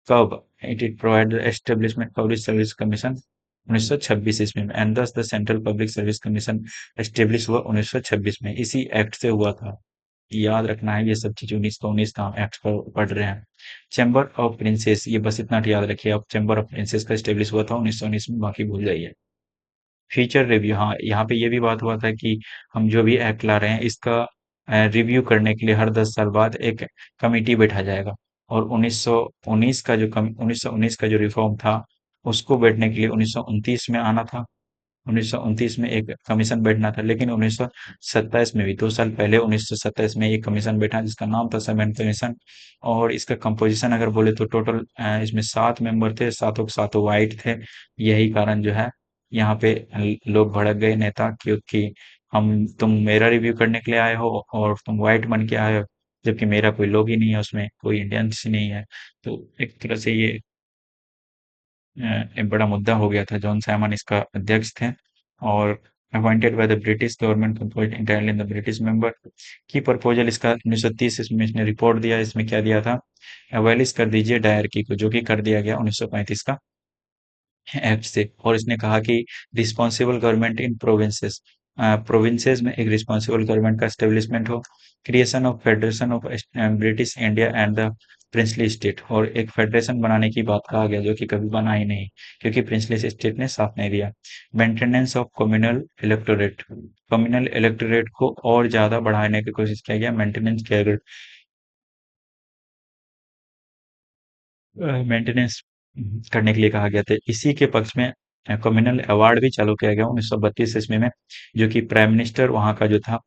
कब? It provide establishment public service commission 1926 ईस्वी में, एंड दस the central public service commission establish हुआ 1926 में, इसी एक्ट से हुआ था। याद रखना है ये सब चीज। 1919 का हम एक्ट पर पढ़ रहे हैं। चैम्बर ऑफ प्रिंसेस, ये बस इतना याद रखिए अब, चैम्बर ऑफ प्रिंसेस का स्टेब्लिश हुआ था 1919 में, बाकी भूल जाइए। फ्यूचर रिव्यू, हाँ यहाँ पे ये भी बात हुआ था कि हम जो भी एक्ट ला रहे हैं इसका रिव्यू करने के लिए हर 10 साल बाद एक कमेटी बैठा जाएगा। और 1919 का जो रिफॉर्म था उसको बैठने के लिए 1929 में आना था। 1929 में एक कमीशन बैठना था, लेकिन 1927 में भी 2 साल पहले 1927 में एक कमीशन बैठा जिसका नाम था सेवन कमीशन। और इसका कंपोजिशन अगर बोले तो टोटल इसमें 7 मेंबर थे, सातों के सातों वाइट थे। यही कारण जो है यहाँ पे लोग भड़क गए नेता, क्योंकि हम तुम मेरा रिव्यू करने के लिए आए हो और तुम वाइट बन के आए हो, जबकि मेरा कोई लोग ही नहीं है उसमें, कोई इंडियंस ही नहीं है। तो एक तरह से ये एक बड़ा मुद्दा हो गया था। जॉन सैमन इसका अध्यक्ष थे। और appointed by the British government, composed entirely in the British member. की प्रपोजल इसका 1930 इसमें इसने रिपोर्ट दिया। इसमें क्या दिया था? एबॉलिश कर दीजिए डायरकी को, जो कि कर दिया गया 1935 का एक्ट से। और इसने कहा कि responsible government in provinces, provinces में एक रिस्पॉन्सिबल गवर्नमेंट का स्टेब्लिशमेंट हो। Creation of federation of British India and the princely state, और एक फेडरेशन बनाने की बात कहा गया जो कि कभी बना ही नहीं, क्योंकि प्रिंसली स्टेट ने साथ नहीं दिया। Maintenance of communal electorate, communal electorate को और ज्यादा बढ़ाने की कोशिश किया गया, मेंटेनेंस किया गया। मेंटेनेंस करने के लिए कहा गया था। इसी के पक्ष में कम्युनल अवार्ड भी चालू किया गया 1932 ईस्वी में, जो कि प्राइम मिनिस्टर वहां का जो था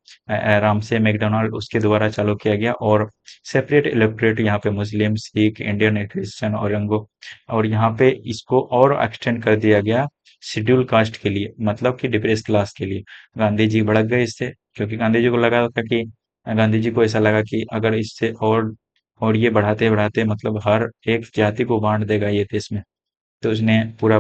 रामसे मैकडोनाल्ड, उसके द्वारा चालू किया गया। और सेपरेट इलेक्टोरेट यहाँ पे मुस्लिम, सिख, इंडियन, क्रिश्चियन और रंगो। और यहाँ पे इसको और एक्सटेंड कर दिया गया शेड्यूल कास्ट के लिए, मतलब कि डिप्रेस क्लास के लिए। गांधी जी भड़क गए इससे, क्योंकि गांधी जी को लगा था कि गांधी जी को ऐसा लगा कि अगर इससे और ये बढ़ाते-बढ़ाते मतलब हर एक जाति को बाँट देगा ये देश में। तो उसने पूरा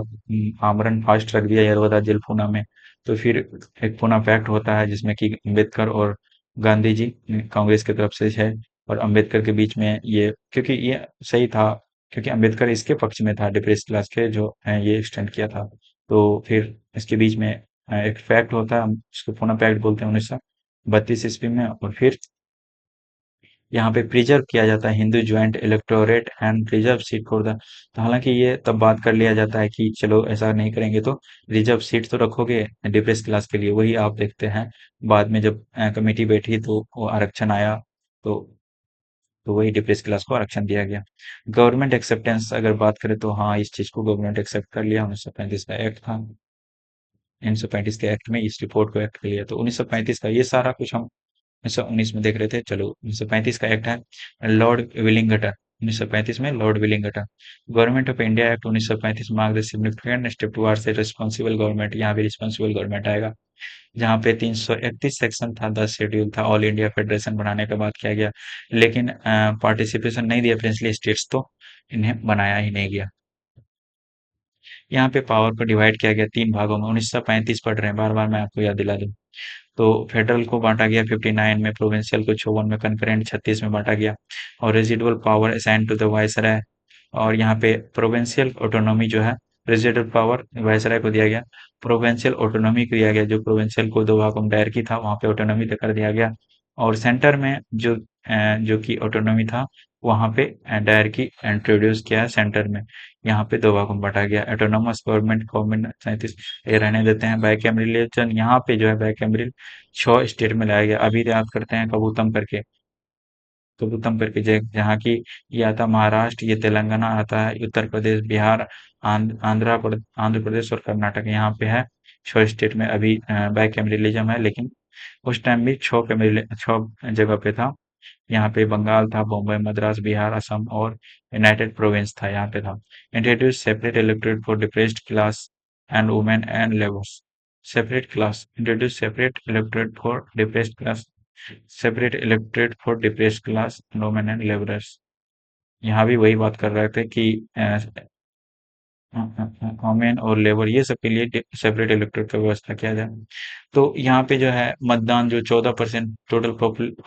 आमरण फास्ट रख दिया यरवदा जेल पूना में। तो फिर एक पूना पैक्ट होता है जिसमें कि अम्बेडकर और गांधी जी कांग्रेस की तरफ से है, और अम्बेडकर के बीच में ये, क्योंकि ये सही था, क्योंकि अम्बेडकर इसके पक्ष में था डिप्रेस क्लास के, जो ये एक्सटेंड किया था। तो फिर इसके बीच में एक पैक्ट होता है, हम उसको पूना पैक्ट बोलते हैं 1932 ईस्वी में। और फिर यहाँ पे प्रिजर्व किया जाता है Hindu joint electorate and preserve seat for the. तो हालांकि ये तब बात कर लिया जाता है कि चलो ऐसा नहीं करेंगे तो रिजर्व सीट तो रखोगे डिप्रेस क्लास के लिए, वही आप देखते हैं बाद में जब कमेटी बैठी तो वो आरक्षण आया। तो वही डिप्रेस क्लास को आरक्षण दिया गया। गवर्नमेंट एक्सेप्टेंस अगर बात करें तो हाँ, इस चीज को गवर्नमेंट एक्सेप्ट कर लिया। 1935 का एक्ट था, 1935 के एक्ट में इस रिपोर्ट को एक्ट कर लिया। तो 1935 का ये सारा कुछ हम 1919 में देख रहे थे। चलो 1935 का एक्ट है लॉर्ड विलिंगटन। 1935 में Lord Willingdon, government of India act 1935 mark the significant step towards a responsible government. यहाँ भी रिस्पांसिबल गवर्नमेंट आएगा। जहाँ पे 331 सेक्शन था, 10 शेड्यूल था, ऑल इंडिया फेडरेशन बनाने का बात किया गया, लेकिन पार्टिसिपेशन नहीं दिया प्रिंसली स्टेट्स, तो इन्हें बनाया ही नहीं गया। यहाँ पे पावर को डिवाइड किया गया 3 भागों में। 1935 पढ़ रहे हैं, बार बार मैं आपको याद दिला दूं। तो फेडरल को बांटा गया 59 में, प्रोविंशियल को 54 में, कनकरेंट 36 में बांटा गया। और residual power assign to the viceroy. और यहाँ पे प्रोविंशियल ऑटोनॉमी जो है प्रेसिडेंट पावर वायसराय को दिया गया। प्रोविंशियल ऑटोनॉमी दिया गया, जो प्रोविंशियल को दो भागों में डायरकी था वहां पे ऑटोनॉमी कर दिया गया। और सेंटर में जो कि ऑटोनॉमी था वहां पे डायरकी इंट्रोड्यूस किया है सेंटर में। यहाँ पे दो भागों में बांटा गया। ऑटोनोमस गवर्नमेंट गवर्नमेंट 37 ये रहने देते हैं। बाइकैमरलिज्म यहाँ पे जो है बाइकैमरल 6 स्टेट में लाया गया। अभी याद करते हैं कबूतम करके, कबूतम करके जहाँ की ये आता महाराष्ट्र, ये तेलंगाना आता है, उत्तर प्रदेश, बिहार, आंध्र प्रदेश और कर्नाटक यहाँ पे है। 6 स्टेट में अभी बाइकैमरलिज्म है, लेकिन उस टाइम भी 6 जगह पे था। यहाँ पे बंगाल था, बॉम्बे, मद्रास, बिहार, असम और यूनाइटेड प्रोविंस था, यहाँ पे था। Introduce separate electorate for depressed class and women and labours. Separate class introduce separate electorate for depressed class, separate electorate for depressed class, women and labourers. यहाँ भी वही बात कर रहे थे कि वुमेन और लेबर ये सब के लिए सेपरेट इलेक्टोरेट का व्यवस्था किया जाए। तो यहाँ पे जो है मतदान जो 14% टोटल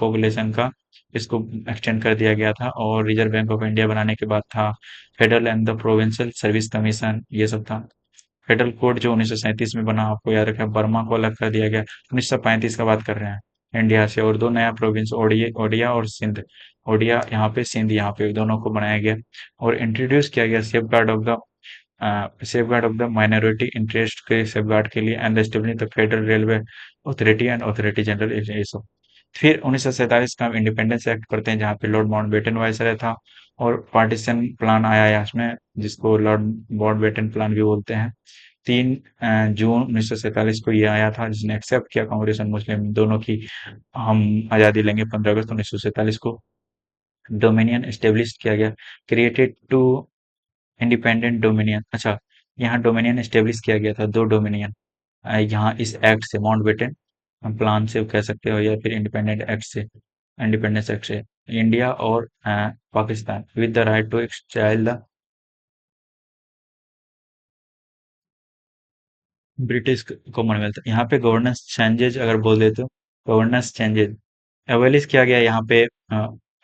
पॉपुलेशन का, इसको एक्सटेंड कर दिया गया था। और रिजर्व बैंक ऑफ इंडिया बनाने के बाद था federal and the provincial service commission, ये सब था। फेडरल कोड जो 1937 में बना, आपको याद रखा, बर्मा को अलग कर दिया गया। 1935 का बात कर रहे हैं इंडिया से। और दो नया प्रोविंस, ओडिया और सिंध। ओडिया यहाँ पे, सिंध यहाँ पे, दोनों को बनाया गया। और इंट्रोड्यूस किया गया safeguard of the minority interest के सेफगार्ड के लिए, and establish the federal railway authority and authority general, ये सब। फिर 1947 का हम इंडिपेंडेंस एक्ट करते हैं, जहाँ पे लॉर्ड माउंटबेटन वायसराय था। और पार्टीशन प्लान आया है इसमें, जिसको लॉर्ड माउंटबेटन प्लान भी बोलते हैं। 3 जून 1947 को ये आया था, जिसने एक्सेप्ट किया कांग्रेस और मुस्लिम दोनों की, हम आजादी लेंगे 15 अगस्त 1947 को। डोमिनियन एस्टेब्लिश किया गया, क्रिएटेड टू इंडिपेंडेंट डोमिनियन। अच्छा, यहाँ डोमिनियन एस्टेब्लिश किया गया था, दो डोमिनियन। यहाँ इस एक्ट से, माउंटबेटन प्लान से कह सकते हो, या फिर इंडिपेंडेंट एक्ट से, इंडिपेंडेंस एक्ट से, इंडिया और Pakistan with the right to exile the British Commonwealth. यहाँ पे गवर्नेंस चेंजेज अगर बोल दे तो, गवर्नेंस चेंजेज एबलिश किया गया यहाँ पे।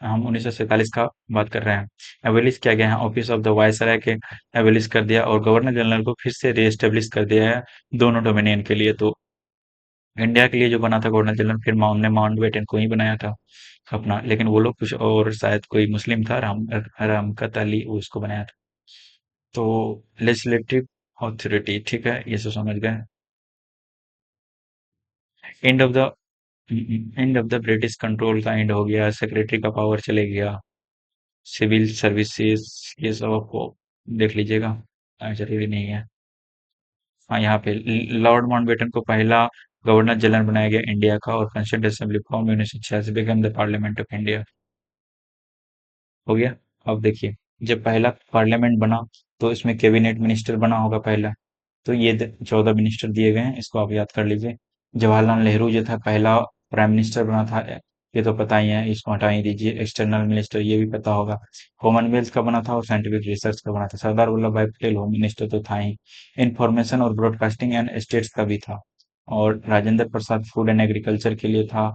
हम 1947 का बात कर रहे हैं। एबलिश किया गया है, ऑफिस ऑफ द वायसराय के एबलिश कर दिया, और गवर्नर जनरल को फिर से रीएस्टेब्लिश कर दिया है दोनों डोमिनियन के लिए। तो इंडिया के लिए जो बना था गवर्नर जनरल, फिर ने माउंटबेटन को ही बनाया था अपना, लेकिन वो लोग कुछ और, शायद कोई मुस्लिम था, रामकत अली, वो उसको बनाया था। तो लेजिस्लेटिव अथॉरिटी, ठीक है, ये सब समझ गए। End of the end of the British control का एंड हो गया, सेक्रेटरी का पावर चले गया, सिविल सर्विसेज, ये सब आपको देख लीजिएगा, जरूरी नहीं है। हाँ, यहाँ पे लॉर्ड माउंटबेटन को पहला गवर्नर जनरल बनाया गया इंडिया का, और constituent assembly form 1986 become the parliament of India. हो गया। अब देखिए, जब पहला पार्लियामेंट बना, तो इसमें कैबिनेट मिनिस्टर बना होगा पहला। तो ये 14 मिनिस्टर दिए गए हैं, इसको आप याद कर लीजिए। जवाहरलाल नेहरू जो था पहला प्राइम मिनिस्टर बना था, ये तो पता ही है, इसको हटा ही दीजिए। एक्सटर्नल मिनिस्टर ये भी पता होगा। कॉमनवेल्थ का बना था, और साइंटिफिक रिसर्च का बना था। सरदार वल्लभ भाई पटेल होम मिनिस्टर तो था ही। इंफॉर्मेशन और ब्रॉडकास्टिंग एंड स्टेट्स का भी था। और Rajendra Prasad food and agriculture के लिए था।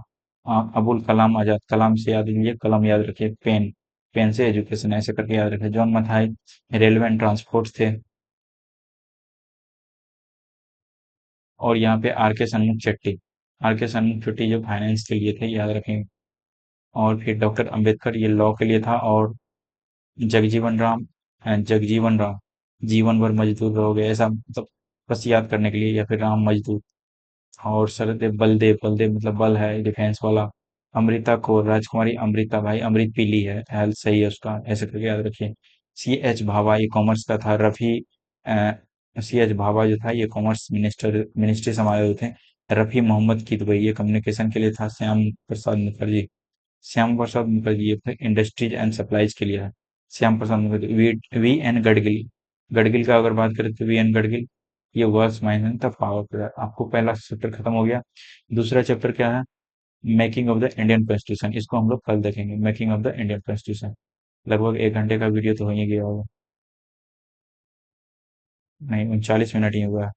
अबुल कलाम आजाद, कलाम से याद लीजिए, कलम याद रखिए, पेन, पेन से एजुकेशन, ऐसे करके याद रखिए। John Mathai railway and transport थे। और यहाँ पे आर के सन्मुख चेट्टी जो फाइनेंस के लिए थे, याद रखेंगे। और फिर डॉक्टर अंबेडकर, ये लॉ के लिए था। और जगजीवन राम, जगजीवन राम जीवन भर मजदूर रहोगे, ऐसा मतलब, बस याद करने के लिए, या फिर राम मजदूर। और सरदेव बलदेव, बलदेव मतलब बल है, डिफेंस वाला। अमृता कौर, राजकुमारी अमृता, भाई अमृत पीली है, हेल्थ सही है उसका, ऐसे करके याद रखिए। सी एच भाभा, ये कॉमर्स का था। रफी, सी एच भाभा जो था, ये कॉमर्स मिनिस्ट्री संभाले हुए थे। रफी मोहम्मद किदवई, ये कम्युनिकेशन के लिए था। श्याम प्रसाद मुखर्जी ये थे इंडस्ट्रीज एंड सप्लाईज के लिए है। श्याम प्रसाद मुखर्जी। वी एन गडगिल, गडगिल का अगर बात करें तो वी एन गडगिल, ये works mines the power plant. आपको पहला चैप्टर खत्म हो गया। दूसरा चैप्टर क्या है? Making of the Indian constitution, इसको हम लोग कल देखेंगे। Making of the Indian constitution. लगभग 1 घंटे का वीडियो तो हो ही गया होगा। नहीं, 39 मिनट ही हुआ है।